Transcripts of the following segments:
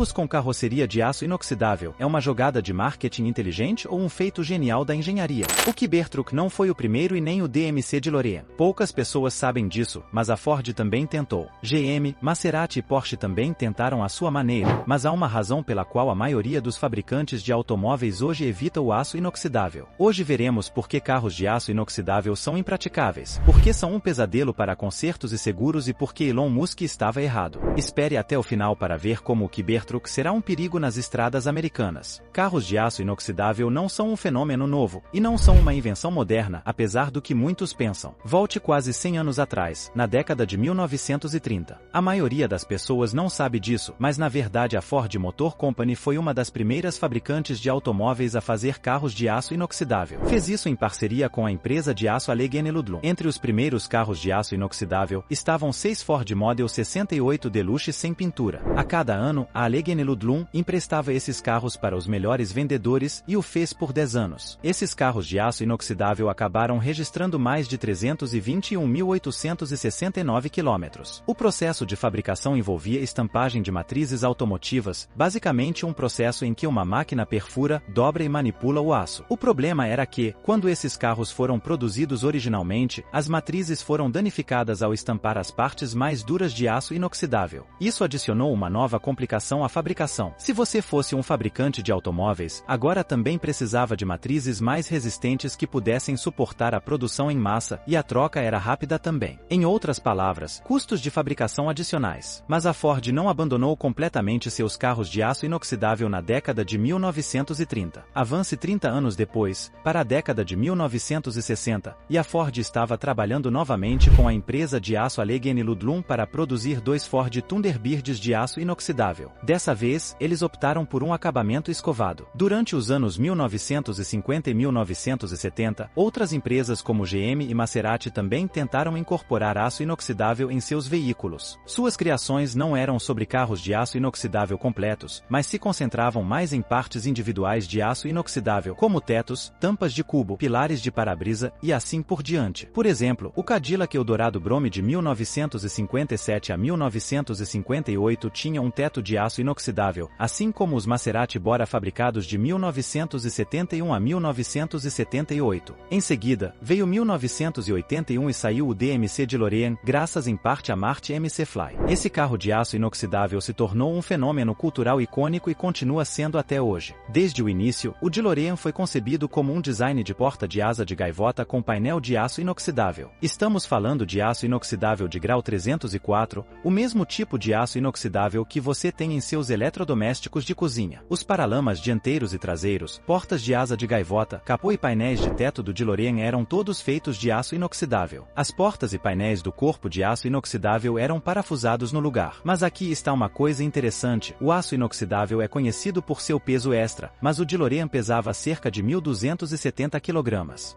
Carros com carroceria de aço inoxidável é uma jogada de marketing inteligente ou um feito genial da engenharia? O Cybertruck não foi o primeiro e nem o DMC DeLorean. Poucas pessoas sabem disso, mas a Ford também tentou. GM, Maserati e Porsche também tentaram à sua maneira, mas há uma razão pela qual a maioria dos fabricantes de automóveis hoje evita o aço inoxidável. Hoje veremos por que carros de aço inoxidável são impraticáveis, por que são um pesadelo para consertos e seguros e por que Elon Musk estava errado. Espere até o final para ver como o Cybertruck será um perigo nas estradas americanas. Carros de aço inoxidável não são um fenômeno novo, e não são uma invenção moderna, apesar do que muitos pensam. Volte quase 100 anos atrás, na década de 1930. A maioria das pessoas não sabe disso, mas na verdade a Ford Motor Company foi uma das primeiras fabricantes de automóveis a fazer carros de aço inoxidável. Fez isso em parceria com a empresa de aço Allegheny Ludlum. Entre os primeiros carros de aço inoxidável, estavam 6 Ford Model 68 Deluxe sem pintura. A cada ano, a Allegheny Ludlum emprestava esses carros para os melhores vendedores e o fez por 10 anos. Esses carros de aço inoxidável acabaram registrando mais de 321.869 quilômetros. O processo de fabricação envolvia estampagem de matrizes automotivas, basicamente um processo em que uma máquina perfura, dobra e manipula o aço. O problema era que, quando esses carros foram produzidos originalmente, as matrizes foram danificadas ao estampar as partes mais duras de aço inoxidável. Isso adicionou uma nova complicação à fabricação. Se você fosse um fabricante de automóveis, agora também precisava de matrizes mais resistentes que pudessem suportar a produção em massa, e a troca era rápida também. Em outras palavras, custos de fabricação adicionais. Mas a Ford não abandonou completamente seus carros de aço inoxidável na década de 1930. Avance 30 anos depois, para a década de 1960, e a Ford estava trabalhando novamente com a empresa de aço Allegheny Ludlum para produzir 2 Ford Thunderbirds de aço inoxidável. Dessa vez, eles optaram por um acabamento escovado. Durante os anos 1950 e 1970, outras empresas como GM e Maserati também tentaram incorporar aço inoxidável em seus veículos. Suas criações não eram sobre carros de aço inoxidável completos, mas se concentravam mais em partes individuais de aço inoxidável, como tetos, tampas de cubo, pilares de para-brisa e assim por diante. Por exemplo, o Cadillac Eldorado Brome de 1957 a 1958 tinha um teto de aço inoxidável, assim como os Maserati Bora fabricados de 1971 a 1978. Em seguida, veio 1981 e saiu o DMC DeLorean, graças em parte a Marty McFly. Esse carro de aço inoxidável se tornou um fenômeno cultural icônico e continua sendo até hoje. Desde o início, o DeLorean foi concebido como um design de porta de asa de gaivota com painel de aço inoxidável. Estamos falando de aço inoxidável de grau 304, o mesmo tipo de aço inoxidável que você tem em seus eletrodomésticos de cozinha. Os paralamas dianteiros e traseiros, portas de asa de gaivota, capô e painéis de teto do DeLorean eram todos feitos de aço inoxidável. As portas e painéis do corpo de aço inoxidável eram parafusados no lugar. Mas aqui está uma coisa interessante: o aço inoxidável é conhecido por seu peso extra, mas o DeLorean pesava cerca de 1.270 kg.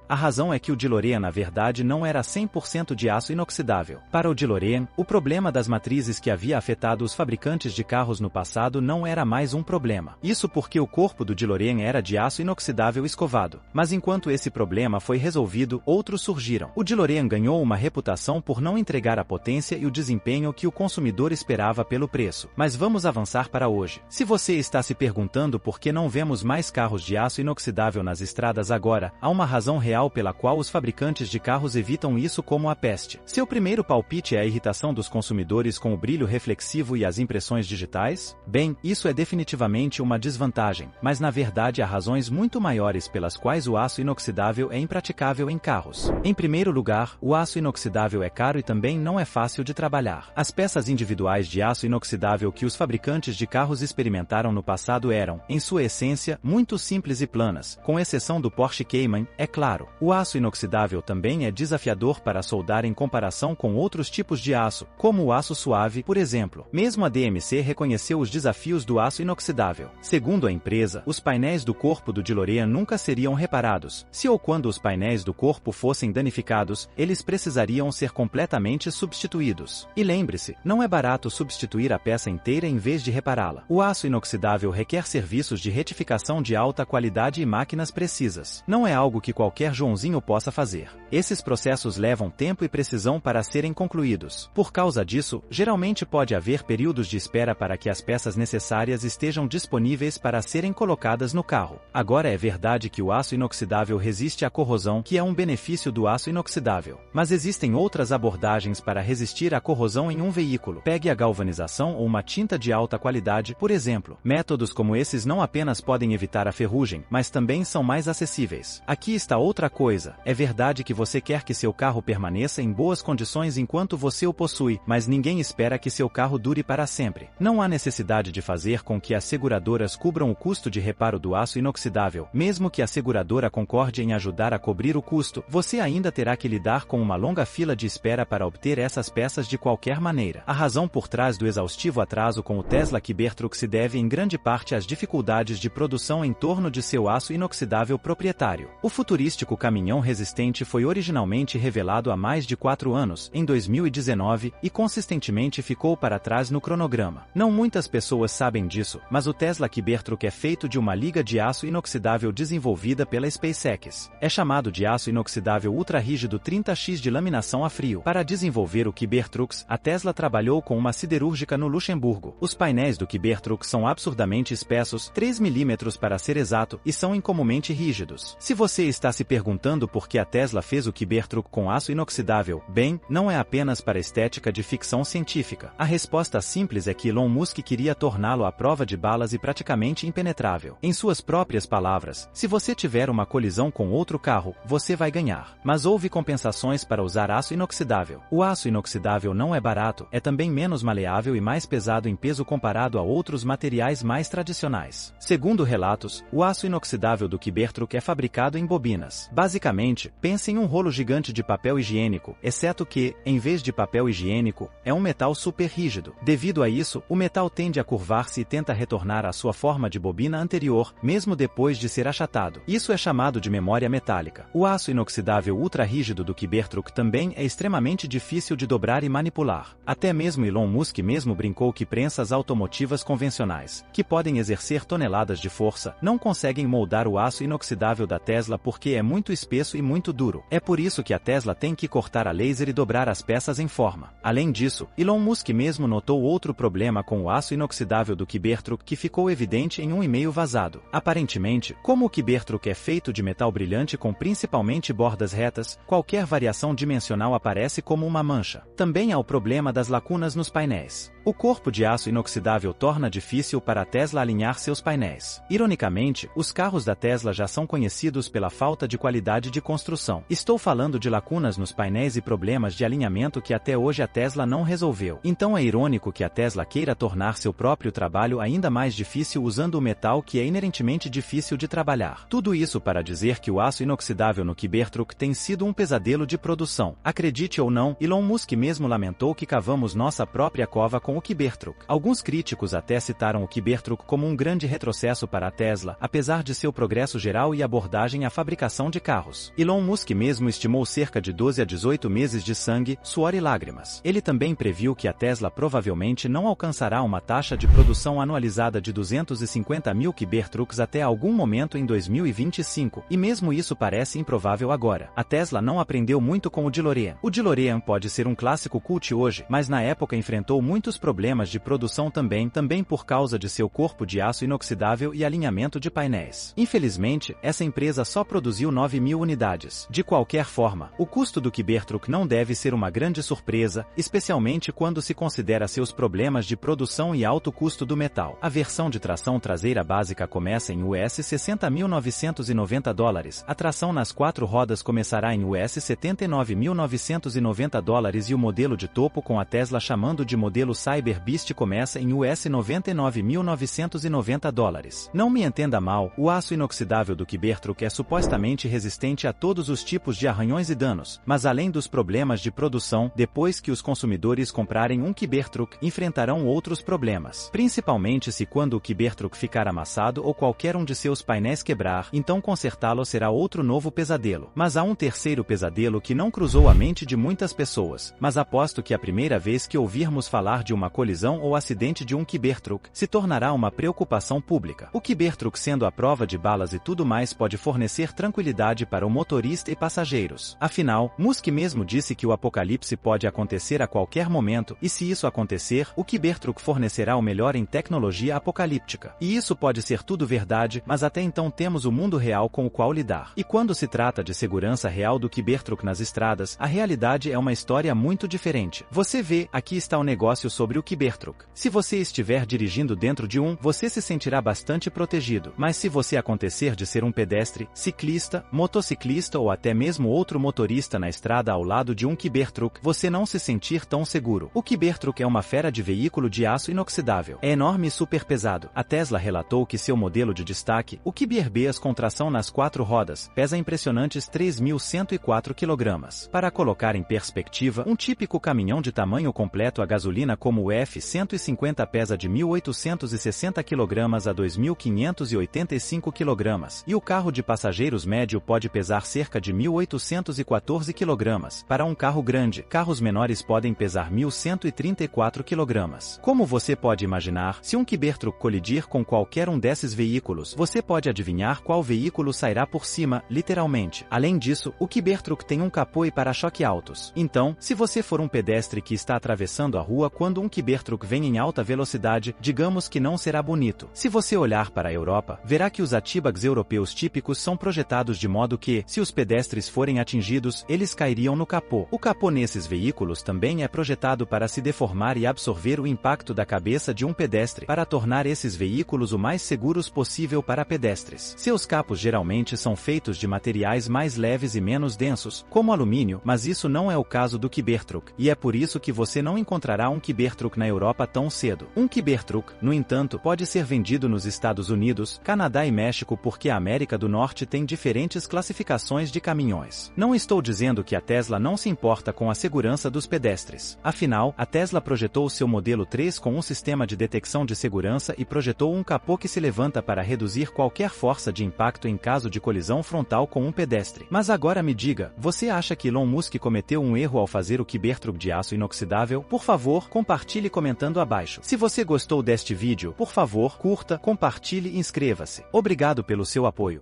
A razão é que o DeLorean na verdade não era 100% de aço inoxidável. Para o DeLorean, o problema das matrizes que havia afetado os fabricantes de carros no passado não era mais um problema. Isso porque o corpo do DeLorean era de aço inoxidável escovado. Mas enquanto esse problema foi resolvido, outros surgiram. O DeLorean ganhou uma reputação por não entregar a potência e o desempenho que o consumidor esperava pelo preço. Mas vamos avançar para hoje. Se você está se perguntando por que não vemos mais carros de aço inoxidável nas estradas agora, há uma razão real pela qual os fabricantes de carros evitam isso como a peste. Seu primeiro palpite é a irritação dos consumidores com o brilho reflexivo e as impressões digitais? Bem, isso é definitivamente uma desvantagem, mas na verdade há razões muito maiores pelas quais o aço inoxidável é impraticável em carros. Em primeiro lugar, o aço inoxidável é caro e também não é fácil de trabalhar. As peças individuais de aço inoxidável que os fabricantes de carros experimentaram no passado eram, em sua essência, muito simples e planas, com exceção do Porsche Cayman, é claro. O aço inoxidável também é desafiador para soldar em comparação com outros tipos de aço, como o aço suave, por exemplo. Mesmo a DMC reconheceu os desafios do aço inoxidável. Segundo a empresa, os painéis do corpo do DeLorean nunca seriam reparados. Se ou quando os painéis do corpo fossem danificados, eles precisariam ser completamente substituídos. E lembre-se, não é barato substituir a peça inteira em vez de repará-la. O aço inoxidável requer serviços de retificação de alta qualidade e máquinas precisas. Não é algo que qualquer Joãozinho possa fazer. Esses processos levam tempo e precisão para serem concluídos. Por causa disso, geralmente pode haver períodos de espera para que as peças necessárias estejam disponíveis para serem colocadas no carro. Agora é verdade que o aço inoxidável resiste à corrosão, que é um benefício do aço inoxidável. Mas existem outras abordagens para resistir à corrosão em um veículo. Pegue a galvanização ou uma tinta de alta qualidade, por exemplo. Métodos como esses não apenas podem evitar a ferrugem, mas também são mais acessíveis. Aqui está outra coisa. É verdade que você quer que seu carro permaneça em boas condições enquanto você o possui, mas ninguém espera que seu carro dure para sempre. Não há necessidade de fazer com que as seguradoras cubram o custo de reparo do aço inoxidável. Mesmo que a seguradora concorde em ajudar a cobrir o custo, você ainda terá que lidar com uma longa fila de espera para obter essas peças de qualquer maneira. A razão por trás do exaustivo atraso com o Tesla Cybertruck se deve em grande parte às dificuldades de produção em torno de seu aço inoxidável proprietário. O futurístico caminhão resistente foi originalmente revelado há mais de 4 anos, em 2019, e consistentemente ficou para trás no cronograma. Não muitas pessoas sabem disso, mas o Tesla Cybertruck é feito de uma liga de aço inoxidável desenvolvida pela SpaceX. É chamado de aço inoxidável ultra-rígido 30x de laminação a frio. Para desenvolver o Cybertruck, a Tesla trabalhou com uma siderúrgica no Luxemburgo. Os painéis do Cybertruck são absurdamente espessos, 3 mm para ser exato, e são incomumente rígidos. Se você está se perguntando por que a Tesla fez o Cybertruck com aço inoxidável, bem, não é apenas para estética de ficção científica. A resposta simples é que Elon Musk queria torná-lo à prova de balas e praticamente impenetrável. Em suas próprias palavras, se você tiver uma colisão com outro carro, você vai ganhar. Mas houve compensações para usar aço inoxidável. O aço inoxidável não é barato, é também menos maleável e mais pesado em peso comparado a outros materiais mais tradicionais. Segundo relatos, o aço inoxidável do Cybertruck é fabricado em bobinas. Basicamente, pense em um rolo gigante de papel higiênico, exceto que, em vez de papel higiênico, é um metal super rígido. Devido a isso, o metal tende a curvar-se e tenta retornar à sua forma de bobina anterior, mesmo depois de ser achatado. Isso é chamado de memória metálica. O aço inoxidável ultra-rígido do Cybertruck também é extremamente difícil de dobrar e manipular. Até mesmo Elon Musk mesmo brincou que prensas automotivas convencionais, que podem exercer toneladas de força, não conseguem moldar o aço inoxidável da Tesla porque é muito espesso e muito duro. É por isso que a Tesla tem que cortar a laser e dobrar as peças em forma. Além disso, Elon Musk mesmo notou outro problema com o aço inoxidável do Cybertruck que ficou evidente em um e-mail vazado. Aparentemente, como o Cybertruck é feito de metal brilhante com principalmente bordas retas, qualquer variação dimensional aparece como uma mancha. Também há o problema das lacunas nos painéis. O corpo de aço inoxidável torna difícil para a Tesla alinhar seus painéis. Ironicamente, os carros da Tesla já são conhecidos pela falta de qualidade de construção. Estou falando de lacunas nos painéis e problemas de alinhamento que até hoje a Tesla não resolveu. Então é irônico que a Tesla queira tornar seu próprio trabalho ainda mais difícil usando o metal que é inerentemente difícil de trabalhar. Tudo isso para dizer que o aço inoxidável no Cybertruck tem sido um pesadelo de produção. Acredite ou não, Elon Musk mesmo lamentou que cavamos nossa própria cova com o Cybertruck. Alguns críticos até citaram o Cybertruck como um grande retrocesso para a Tesla, apesar de seu progresso geral e abordagem à fabricação de carros. Elon Musk mesmo estimou cerca de 12 a 18 meses de sangue, suor e lágrimas. Ele também previu que a Tesla provavelmente não alcançará uma taxa de produção anualizada de 250 mil Cybertrucks até algum momento em 2025, e mesmo isso parece improvável agora. A Tesla não aprendeu muito com o DeLorean. O DeLorean pode ser um clássico cult hoje, mas na época enfrentou muitos problemas de produção também por causa de seu corpo de aço inoxidável e alinhamento de painéis. Infelizmente, essa empresa só produziu 9.000 unidades. De qualquer forma, o custo do Cybertruck não deve ser uma grande surpresa, especialmente quando se considera seus problemas de produção e alto custo do metal. A versão de tração traseira básica começa em US$ 60.990, a tração nas 4 rodas começará em US$ 79.990 e o modelo de topo com a Tesla chamando de modelo Cyber Beast começa em US$ 99.990. Não me entenda mal, o aço inoxidável do Cybertruck é supostamente resistente a todos os tipos de arranhões e danos, mas além dos problemas de produção, depois que os consumidores comprarem um Cybertruck, enfrentarão outros problemas. Principalmente se quando o Cybertruck ficar amassado ou qualquer um de seus painéis quebrar, então consertá-lo será outro novo pesadelo. Mas há um terceiro pesadelo que não cruzou a mente de muitas pessoas, mas aposto que a primeira vez que ouvirmos falar de uma colisão ou acidente de um Cybertruck, se tornará uma preocupação pública. O Cybertruck sendo a prova de balas e tudo mais pode fornecer tranquilidade para o motorista e passageiros. Afinal, Musk mesmo disse que o apocalipse pode acontecer a qualquer momento, e se isso acontecer, o Cybertruck fornecerá oferecerá o melhor em tecnologia apocalíptica. E isso pode ser tudo verdade, mas até então temos o mundo real com o qual lidar. E quando se trata de segurança real do Cybertruck nas estradas, a realidade é uma história muito diferente. Você vê, aqui está o negócio sobre o Cybertruck. Se você estiver dirigindo dentro de um, você se sentirá bastante protegido. Mas se você acontecer de ser um pedestre, ciclista, motociclista ou até mesmo outro motorista na estrada ao lado de um Cybertruck, você não se sentir tão seguro. O Cybertruck é uma fera de veículo de aço inoxidável. É enorme e super pesado. A Tesla relatou que seu modelo de destaque, o Cyber-BS com tração nas 4 rodas, pesa impressionantes 3.104 kg. Para colocar em perspectiva, um típico caminhão de tamanho completo a gasolina como o F-150 pesa de 1.860 kg a 2.585 kg, e o carro de passageiros médio pode pesar cerca de 1.814 kg. Para um carro grande, carros menores podem pesar 1.134 kg. Como você pode imaginar, se um Cybertruck colidir com qualquer um desses veículos, você pode adivinhar qual veículo sairá por cima, literalmente. Além disso, o Cybertruck tem um capô e para-choque altos. Então, se você for um pedestre que está atravessando a rua quando um Cybertruck vem em alta velocidade, digamos que não será bonito. Se você olhar para a Europa, verá que os atibags europeus típicos são projetados de modo que, se os pedestres forem atingidos, eles cairiam no capô. O capô nesses veículos também é projetado para se deformar e absorver o impacto da cabeça de um pedestre, para tornar esses veículos o mais seguros possível para pedestres. Seus capos geralmente são feitos de materiais mais leves e menos densos, como alumínio, mas isso não é o caso do Cybertruck, e é por isso que você não encontrará um Cybertruck na Europa tão cedo. Um Cybertruck, no entanto, pode ser vendido nos Estados Unidos, Canadá e México porque a América do Norte tem diferentes classificações de caminhões. Não estou dizendo que a Tesla não se importa com a segurança dos pedestres. Afinal, a Tesla projetou seu modelo 3 com um sistema de detecção de segurança e projetou um capô que se levanta para reduzir qualquer força de impacto em caso de colisão frontal com um pedestre. Mas agora me diga, você acha que Elon Musk cometeu um erro ao fazer o Cybertruck de aço inoxidável? Por favor, compartilhe comentando abaixo. Se você gostou deste vídeo, por favor, curta, compartilhe e inscreva-se. Obrigado pelo seu apoio.